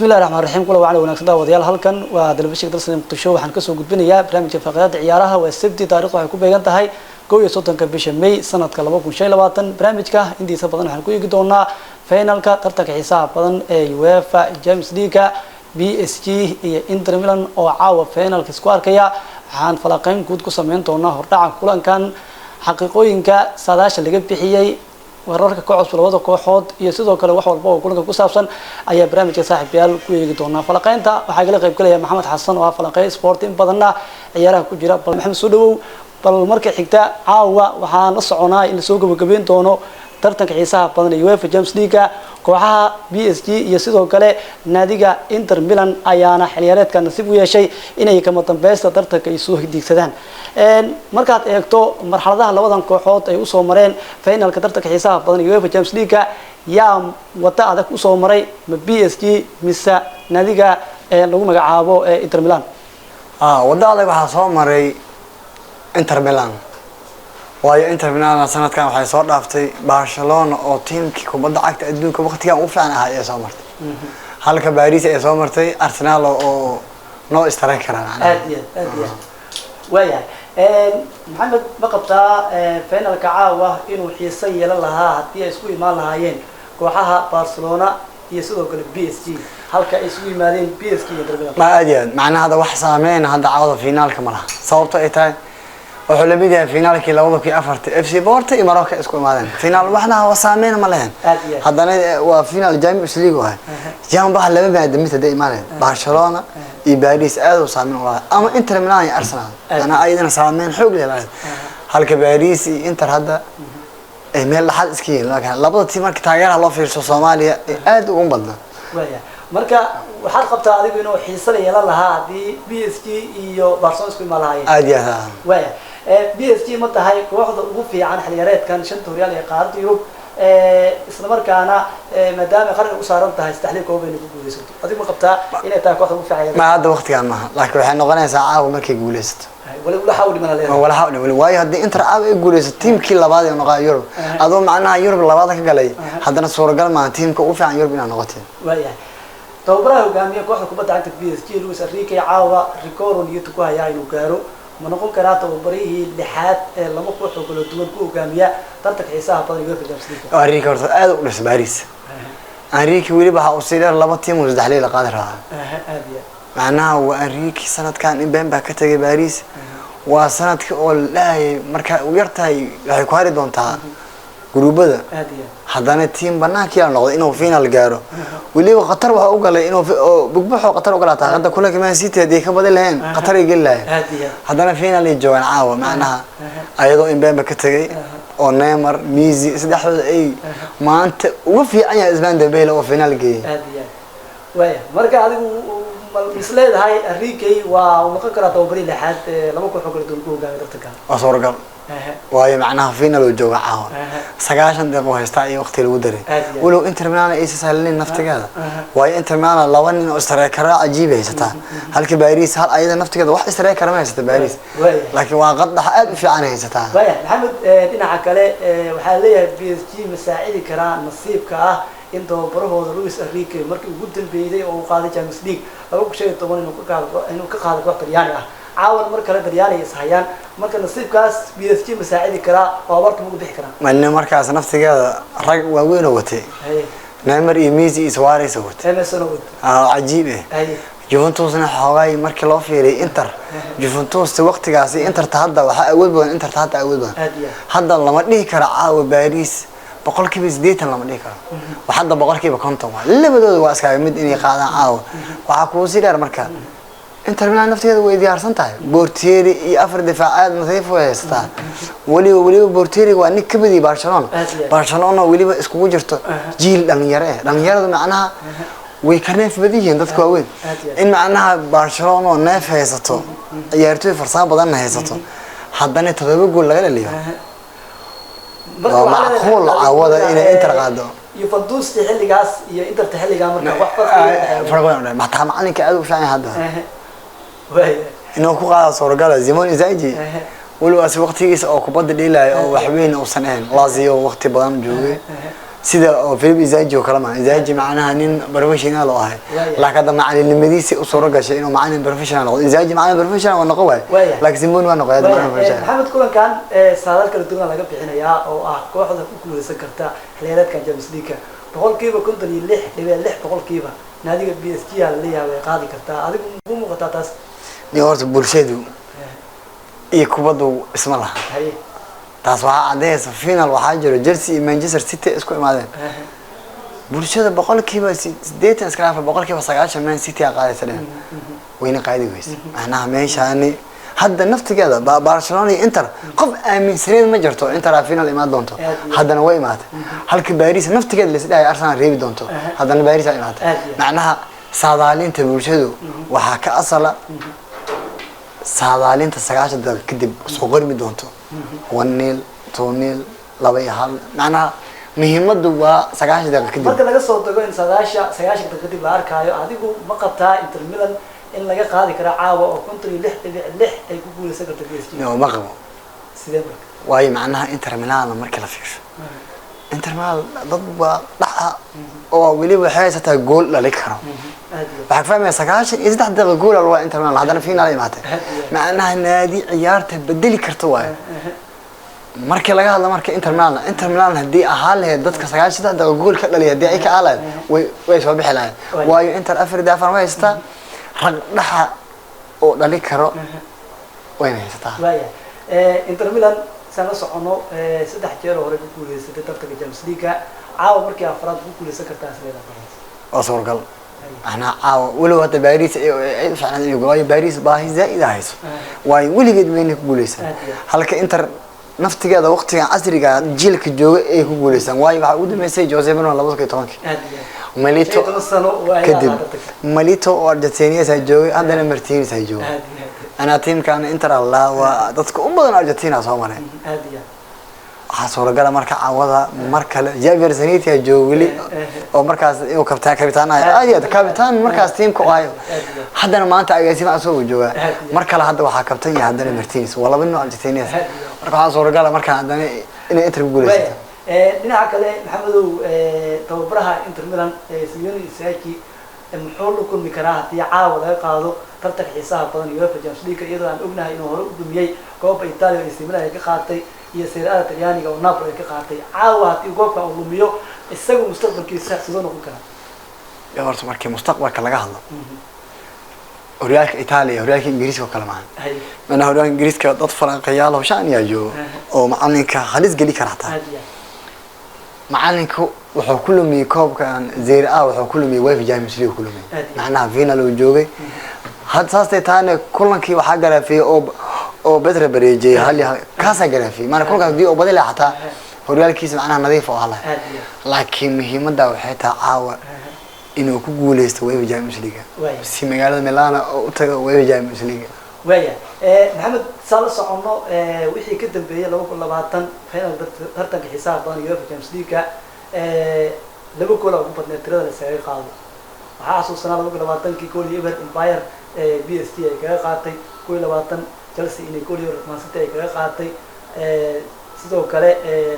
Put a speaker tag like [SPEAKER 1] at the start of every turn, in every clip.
[SPEAKER 1] بسم الله الرحمن الرحيم كل وعلى ونكسدا وديال halkan waa dalbashada dalsan muqdisho waxaan ka soo gudbinayaa barnaamijka faqrada ciyaaraha waa sabti taariikhdu waxay ku beegan tahay 11 bisha May sanadka 2025 barnaamijka intiisa badan waxaan ku eegi doonaa finalka tartanka xisaab badan ee UEFA Champions League PSG iyo Inter Milan oo caawa finalka isku arkaya waxaan falaqayn guud ku sameyn doonaa hordhaca kulankan xaqiiqooyinka saadaasha laga bixiyay wararka ka cusub labada kooxood iyo sidoo kale wax walba oo kulanka ku saabsan ayaa barnaamijka saaxiibayaal ku eegi doonaa falaqaynta waxaa kala qayb galaya Maxamed Xasan oo ah falaqay sport in badanna ciyaaraha ku jira bal Maxamed soo dhawow bal marka xigta caawa waxaan la soconaa in soo gabagabeyn doono tartanka xiisaha badan ee UEFA Champions League kooxaha PSG iyo sidoo kale naadiga Inter Milan ayaana xiliyaareedkan nasiib u yeeshay inay kama dambaysta tartanka ay soo higdigsadaan markaad eegto marxaladaha labadan kooxood ay u soo mareen finalka tartanka xiisaha badan ee UEFA Champions League yaa wada adag u soo maray ma PSG mise naadiga lagu magacaabo Inter Milan
[SPEAKER 2] wada adag waxa soo maray Inter Milan waayo Inter Milan sanadkan waxay soo dhaaftay Barcelona oo teamkii kubadda cagta adduunka waqtigan u fiican ahaa ee soo martay halka Paris ay soo martay Arsenal oo noo istaray karaan
[SPEAKER 1] aad waya محمد مقبتا finalka caawa inuu xiiso yeelan lahaa hadii ay isku imaan lahaayeen kooxaha Barcelona iyo sidoo kale PSG halka ay isku yimaadeen PSG iyo Inter Milan
[SPEAKER 2] ma aadiyad macnaheedu wax saameyn hadda caawada finalka ma laha sababtoo ay tahay wuxuu la mid yahay finaalkii 2004 FC Porto iyo Morocco isku imaadeen finaal waxna waa saameyn ma lahayn haddana waa finaal Champions League waa jaan bax laba baad mid haday imaaneen Barcelona iyo Paris aad u saameyn u lahayd ama Inter Milan iyo Arsenal ana ayadana saameyn xoog leh halka Paris iyo Inter hadda ay meel dhaxal iska yihiin laakiin labada tiim marka taageeraha loo fiirso Soomaaliya aad ugu badna
[SPEAKER 1] marka waxaad qabtaa adigu inuu xiiso yeelan lahaa hadii PSG iyo Barcelona isku imaan lahaayeen
[SPEAKER 2] aad
[SPEAKER 1] PSG ma tahay kooxda ugu fiican xiliyaareedkan shanta horyaal ee qaaradda Yurub isla markaana maadaama qarni u saaran tahay saddexdii koob ay ku guuleysato adigu ma qabtaa inay tahay kooxda ugu fiican
[SPEAKER 2] ma hadda waqtigan ma laakiin waxay noqonaysaa caawa markay guuleysato
[SPEAKER 1] wala xawli mana leeyahay
[SPEAKER 2] wala xawli waayo hadii Inter caawa ay guuleysato teamkii labaad ee noqon Yurub adoo macnaha Yurub labaad ka galay haddana suuragal ma teamka ugu fiican Yurub inay noqoto
[SPEAKER 1] waayahay tababaraha hogaamiye kooxda kubadda cagta PSG Luis Enrique caawa rikoor iyo ku haya inuu gaaro ma noqon karaa tababarihii lixaad ee laba koox oo kala duwan ku hogaamiya tartanka xiisaha badan UEFA Champions League
[SPEAKER 2] Enrique horta aad u dhis Paris Enrique wali waxa uu siday laba tiim oo saddex leeyla qaadi rahaa macnaha waa Enrique sanadkan in Bemba ka tagay Paris waa sanadkii oo laayay marka uu yartahay waxay ku hari doontaa gruubada haddana team banaanka yaa noqday inuu final gaaro waliba qatar waxa uu galay inuu bugbuxo qatar u galata hadda kulanka Man City hadii ka badan lahayn qatar ay galayeen haddana final ay joogan caawa macnaha ayadoo in Bemba ka tagay oo Neymar Messi saddexdooda ay maanta ugu fiican yahay Ismaan Dembele oo final geeyay
[SPEAKER 1] waya marka adigu misleedahay Enrique waa uu noqon karaa tababari lixaad laba koox oo kala duwan ku hogaamiya tartankan
[SPEAKER 2] waa suuragal waayo macnaha final oo jooga caawa 9 daqiiqo haysta iyo waqti lagu daray walow Inter Milan ay saaleen naftigeeda waayo Inter Milan laba nin oo istaraakara cajiib haysata halka Paris hal ayada naftigeeda wax istaraakara ma haysata Paris laakiin waa qadax aad u fiican haysata
[SPEAKER 1] waya Maxamed dhinaca kale waxa leeyahay PSG masaacidi kara nasiibka ah in tababarahooda Luis Enrique markii ugu dambeeyay oo uu qaaday Champions League 2017 inuu ka qaado koox Talyaani ah caawan mar kale Talyaani is hayaan marka nasiibkaas PSG masaacidi kara oo warka ugu bixi kara
[SPEAKER 2] man markaas naftigeeda rag waaweyn oo watay Neymar iyo Messi iyo Suarez oo watay cajiib Juventusna xoogay markii loo fiiriyay Inter Juventus waqtigaas Inter hadda waxa awood badan Inter hadda awood badan hadda lama dhihi karo caawa Paris boqolkiiba 80 lama dhihi karo waxa hadda boqolkiiba 50 labadooda waa iska mid inay qaadaan caawa waxa ku siidar marka Inter Milan nafteeda way diyaarsan tahay Bortieri iyo afar difaacaad nadiif u haystaa waliba Bortieri waa nin ka mid ah Barcelona waliba iskugu jirto jiil dhalinyarada macnaha way ka neef badiyeen dadka waaweyn in macnaha Barcelona neef haysato ciyaartoy farsamo badan haysato haddana 7 gool laga dhaliyo معقول عوضة إلى إنتر قادو
[SPEAKER 1] يفضوس تحلقاس يا إنتر تحلقا مركب وحفر
[SPEAKER 2] فرقنا ما تهم عنك أدو شيء هذا إنه كو قاعد صور قال زمان إزايجي ولو أس وقت يجلس أو كبد الليلة أو حبين أو سنين لازيو وقت بدن جوي sida oo Philip Inzaghi oo kala ma Inzaghi macnaha nin professional oo ah laakiin macalinimadiisa u soo gashay inuu macalin professional noqdo Inzaghi macalin professional oo noqo waay laakiin Simone waa noqday macalin professional
[SPEAKER 1] Maxamed kulankan saadal kala duwan laga bixinayaa oo ah kooxda ku guuleysan karta xilliyeedkan Champions League boqolkiiba 56.6 boqolkiiba naadiga PSG la leeyahay qaadi kartaa adigu ugu muuqata taas
[SPEAKER 2] ni horta bulshadu iyo kubadu isma laha taas waxa cadeys final waxa jiro Chelsea iyo Manchester City isku imaadeen bulshada boqolkiiba 80 iska lafa boqolkiiba 90 Man City qaadaysan wayna qaadi weyse macnaha meeshaani hadda naftigeeda Barcelona iyo Inter qof aaminsaneed ma jirto Inter final imaad doonto haddana way imaatay halka Paris naftigeeda la sidii Arsenal reebi doonto haddana Paris ay imaatay macnaha saadaalinta bulshadu waxa ka asala saadaalinta 90 daqiiqo kadib soo qormi doonto 1-0 2-0 2-1 macnaha muhiimadu waa 90 daqiiqo kadib
[SPEAKER 1] marka laga soo tago in 90 daqiiqo kadib la arkaayo adigu ma qabtaa Inter Milan in laga qaadi karo caawa oo 56.6 ay ku guuleysan karto PSG
[SPEAKER 2] ma qabo
[SPEAKER 1] sidee marka
[SPEAKER 2] way macnaha Inter Milan marka la fiirsho Inter Milan dad waa dhaca oo wali waxay haysataa gool la karo waxa fahmay 93 daqiiqo gool waa Inter Milan hadana final ay imaatay macnaha naadi ciyaarta bedeli karto waay markii laga hadlo marka Inter Milan hadii ahaa lahayd dadka 93 daqiiqo gool ka dhaliyay hadii ay ka aalaan way soo bixi lahayd waayo Inter afar daafar ma haysta rag dhaxa oo dhali karo wayna haysataa
[SPEAKER 1] waaya Inter Milan sana socono saddex jeer hore ku guuleysatay tartanka Champions League caawa markii afraad ku guuleysan kartaa Isleedahay
[SPEAKER 2] oo suurgal ana caawa wali wada Paris ay fiicnaan iyo gooyo Paris baahi zaid hayso way waligeed weyn ku guuleysan halka Inter naftigeeda waqtiga casriga jiilka jooga ay ku guuleysan way waxa uu dhameysay Jose Mourinho 2010 Milito oo Argentina ay joogay haddana Martinez ay joogay أنا تيم كان إنتر الله وضدك بدن أرجنتينا صومنا حصل قال مركز عوضة مركز جابر زنيتي جوولي أو مركز أو كابتن كابتن مركز تيم كوايو حدا ما أنت عايزين أسوي جوا مركز هذا واحد كابتن يهدنا مرتينز والله بينه أرجنتينيا مركز حصل قال مركز عندنا إن إنتر بقول
[SPEAKER 1] dhinaca kale maxamedow tababaraha Inter Milan Simone Inzaghi muxuu ku kulmi karaa hadii caawa laga qaado tartanka xiisaha badan UEFA Champions League iyadoo aan ognahay inuu hore u dumiyay Copa Italia iyo Milan ay ka qaatay iyo Serie A Talyaaniga oo Napoli ay ka qaatay caawa hadii goobka uu lumiyo isagu mustaqbalkiisa sidoo noqon kara
[SPEAKER 2] ya horta markii mustaqbalka laga hadlo horyaalka Italia horyaalka Ingiriiska kala maahan mana horyaalka Ingiriiska dad falanqayaal oo shan yajo oo macalinka halis gali kartaa macalinka wuxuu ku lumiyay koobkan Serie A wuxuu ku lumiyay UEFA Champions League ku lumiyay macnaha final uu joogay had saastay taana kulankii waxa garaafay oo bedra bareejay hal kaasa garaafay mana kulanka dii oo badal xataa horyaalkiisa macnaha nadiif oo ah laakiin muhiimada waxay tahay caawa inuu ku guuleysto UEFA Champions League si magaalada Milan oo u tago UEFA Champions League
[SPEAKER 1] waya maxamed sala socono wixii ka dambeeyay 2020 final tartanka xisaab badan UEFA Champions League laba gool oo badneed tirada la saarey qaado waxa xasuusanaa 2020kii gool Ever Empire PSG ay kaga qaatay 2020 Chelsea inay gool Ever Man City ay kaga qaatay sidoo kale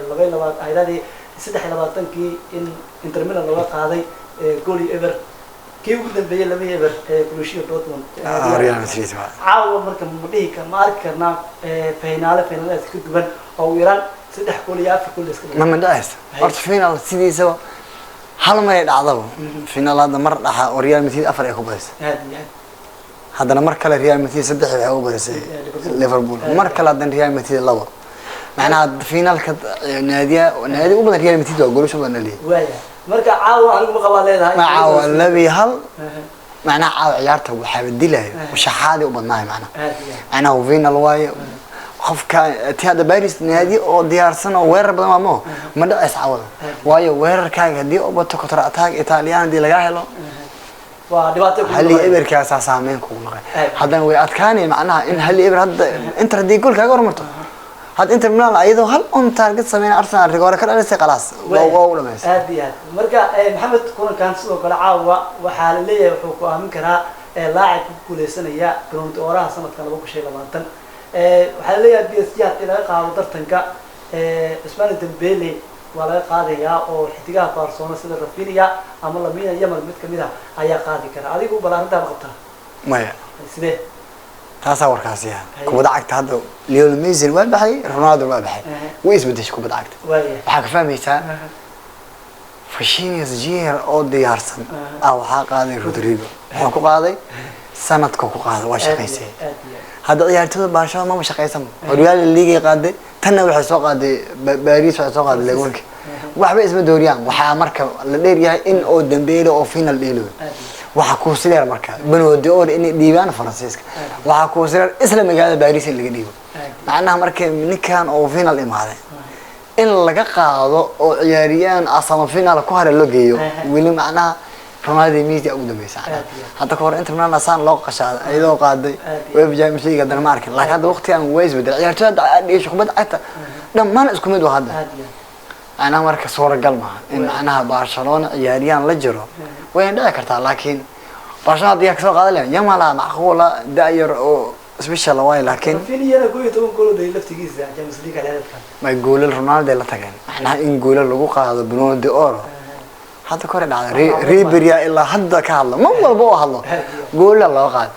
[SPEAKER 1] 2020 ayadii 23kii in Inter Milan looga qaaday gool Ever كيف قدام بيجي لما يبر كلوشيو دورتموند
[SPEAKER 2] ريال مدريد
[SPEAKER 1] عاود مركب مديك مارك كنا فينال كدبن أو إيران سدح كليات في كل سكول
[SPEAKER 2] ما مدرس أرت فينال سيدي سوا هل ما يدعوا فينال هذا مرة ريال مدريد أفرق بس هذا مركل ريال مدريد سدح هو بس ليفربول مركل هذا ريال مدريد لوا معناها فينال نادي وبدأ ريال مدريد وقولوا شو بدنا ليه
[SPEAKER 1] marka caawa anigu ma qabaa leedahay
[SPEAKER 2] ma caawa labi hal macna caawa ciyaarta waxa bedilay shaxaadi u badnaay macna uu final way qofka tiada Paris naadi oo diyaarsan oo weerar badan ma dhacis caawada waayo weerarkaaga hadii oo bato kontra attack Italian di laga helo
[SPEAKER 1] waa dhibaato ku
[SPEAKER 2] hal Eberka saameyn ku noqday haddana way adkaanay macnaha in hal Eber hadda Inter di gool kaaga hormarto هاد انتر ميلان ايضا هل اون تارجت سمينا ارسنال ريغورا كدالسay خلاص waa dhameys
[SPEAKER 1] aad marka maxamed kulan kan sidoo kale caawa waxa la leeyahay wuxuu ku aamin karaa laacib ku guuleysanaya Ballon d'Or sanadka 2020 waxa la leeyahay PSG ila qaado tartanka Ousmane Dembele ولا قاضي يا أو احتجاج بارسونا سيد رفينيا أما لمين يمر متك ميدا أي قاضي كان هذه هو بلا أنت بقطع
[SPEAKER 2] مايا
[SPEAKER 1] سيده
[SPEAKER 2] تصور كاسيها كوبا عقد هذا ليون ميزن وابحي رونالدو وابحي ويس بدش كوبا عقد waxaa ka fahmaysaa Fashinius Jr oo diyaarsan waxaa qaaday Rodrigo wuxuu ku qaaday sanadka ku qaaday waa shaqaysay hadda ciyaartooyda Barcelona ma shaqaysan Real League qaaday tanna waxay soo qaaday Paris waxay soo qaaday League waxba isma dooriyaan waxaa marka la dheer yahay in oo dambeeyay oo final dheelo waxa ku sileer marka Benoit d'Or in diiwaan Faransiiska waxa ku sileer isla magaalada Paris laga dhiibo macnaha markay ninkan oo final imaaday in laga qaado oo ciyaariyaan asama final ku hore loo geeyo wili macnaha Ronaldo Messi ugu dambeysay hadda ka hor inta Milan asaan loo qashaday ayadoo qaaday UEFA Champions League Denmark laakiin hadda waqtigan way isbedel ciyaartooyda ay kubad cagta dhammaan isku mid waa hadda ana marka suuragal ma in macnaha Barcelona ciyaariyaan la jiro way dhici kartaa laakiin Barcelona diyaar soo qaaday yamala macquula daayir oo special way laakiin
[SPEAKER 1] fiiniyana ku yitoo gool day laftigiisa Champions League haleelka
[SPEAKER 2] ma gool Ronaldo la tageen macnaha in gool lagu qaado Benoit d'Or hadda kore dhacday Ribery ilaa hadda ka hadlo ma walba oo hadlo gool la qaad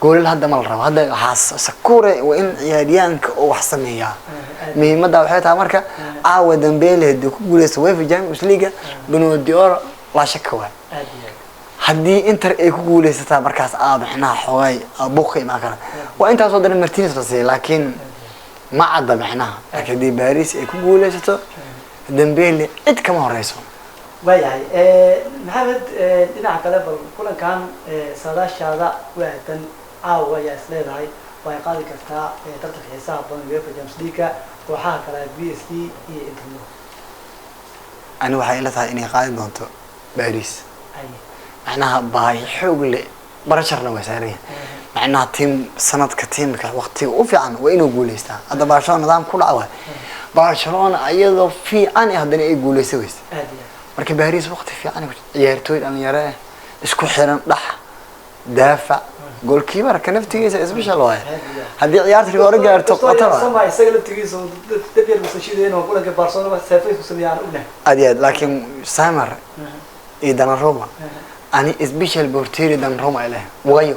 [SPEAKER 2] gool hadda ma la rabo hadda waxa sakure waa in ciyaariyaanka oo wax sameeyaa muhiimada waxay tahay marka aawa Dembele ku guuleysto UEFA Champions League Benoit d'Or la shaka waa haddii Inter ay ku guuleysataa markaas maxna xoogay buuqay ma kara waa intaas oo dhan Martinez rasay laakiin ma cadda maxna kadib Paris ay ku guuleysato Dembele cid kama horeyso
[SPEAKER 1] waayahay maxamed dhinaca kale bal kulankan saadaashaada waadan caawa ayaa isleedahay way qaadi kartaa tartanka xiisaha badan UEFA Champions League waxaa kala PSG iyo Inter
[SPEAKER 2] ani waxay ila tahay inay qaadi doonto Paris معناها باي حوجل برشرنا وسارين معناها تيم سنة كتيم كوقتي وفي عن وينه يقول يستا هذا برشلونة نظام كل عوض برشلونة أيضا في عن هذا يقول يسوي لكن باريس وقت في عن يرتوي أن يراه إسكو حرام لح دافع جول كيبر كان نفتي إسبيش الله هذه عيارة الورقة ارتقطها
[SPEAKER 1] سمع يسجل تجيس تبير مستشير هنا وأقول لك برشلونة سافيس وسمي عن أبنه
[SPEAKER 2] أدياد لكن سامر إذا روما أنا إسبيشال بورتيري دان روما إله وغيو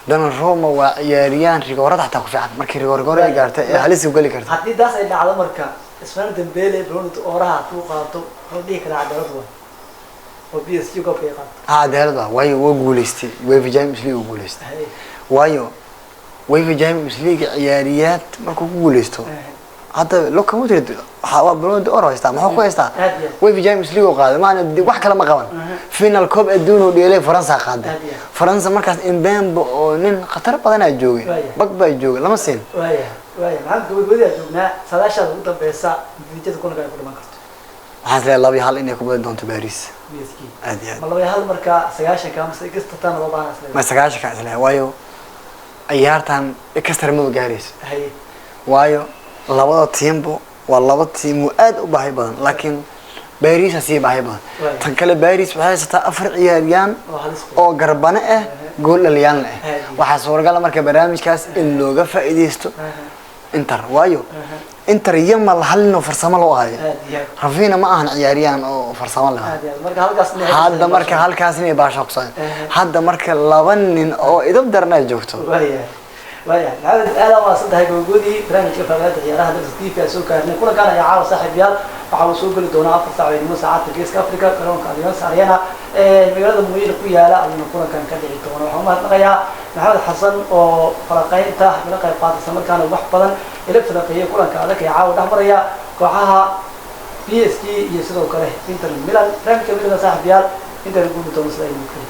[SPEAKER 2] دان روما وياريان ريغورات حتى كفي عن مركي ريغوري قارتا هلسي وقالي كارتا
[SPEAKER 1] حدي داس إلا على مركا اسمان دمبيلي برونت أوراها توقعتو وديك العدالة وبي اس جي كوبي قاد
[SPEAKER 2] عدالة وايو وقوليستي ويفي جايمس لي وقوليستي وايو ويفي جايمس لي عياريات مركو قوليستو هذا لو كم تريد حوا برونت أورا يستا ما هو كويس تا ويفي جايمس لي وقاد ما أنا بدي واحد كلام قوان فينال كوب الدون وديالي فرنسا قاد فرنسا مركز إمبان بقولين خطر بدنا يجوي بق يجوي لما سين
[SPEAKER 1] وايا معك بدي أجونا سلاشة وطن بيسا بدي تكون كذا كل ما كرت
[SPEAKER 2] حاسس الله بيحال إني كوب دونت باريس
[SPEAKER 1] أدي ما الله بيحال مركا سجاشة كام سجست تان ربعنا
[SPEAKER 2] ما سجاشة كأسله وايو أيارتان إكستر مو جاريس وايو labada tiimbo waa laba tiim oo aad u baahi badan laakiin Paris asii baahi badan tan kale Paris waxay haysataa afar ciyaariyaan oo garbane ah gool dhaliyaan ah waxa suuragal marka barnaamijkaas in looga faa'iideysto Inter waayo Inter yamal halno farsamo loo hayo Rafinha ma ahan ciyaariyaan oo farsamo leh hadda marka halkaas inay baasha ku soo hadda marka laba nin oo idab darna joogto
[SPEAKER 1] ويا هذا ما صدق وجودي برنامج كفاءات عيارها درس كيف يسوق كأنه كل كان يعاود صاحب يال وحاول سوق الدونا في ساعة ساعات تجلس كأفريقيا كلام كأديان سارينا مجرد المويل قوية لا أنه كل كان كذي الدونا وهم هتلاقيها محمد حسن وفرقين تاه فرقين قاد السمر كانوا محفظا إلى فرقية كل كان ذاك يعاود أحمرية كوحها PSG يسوق كله إنتر ميلان برنامج كبير صاحب يال إنتر يقول الدونا سلاي ممكن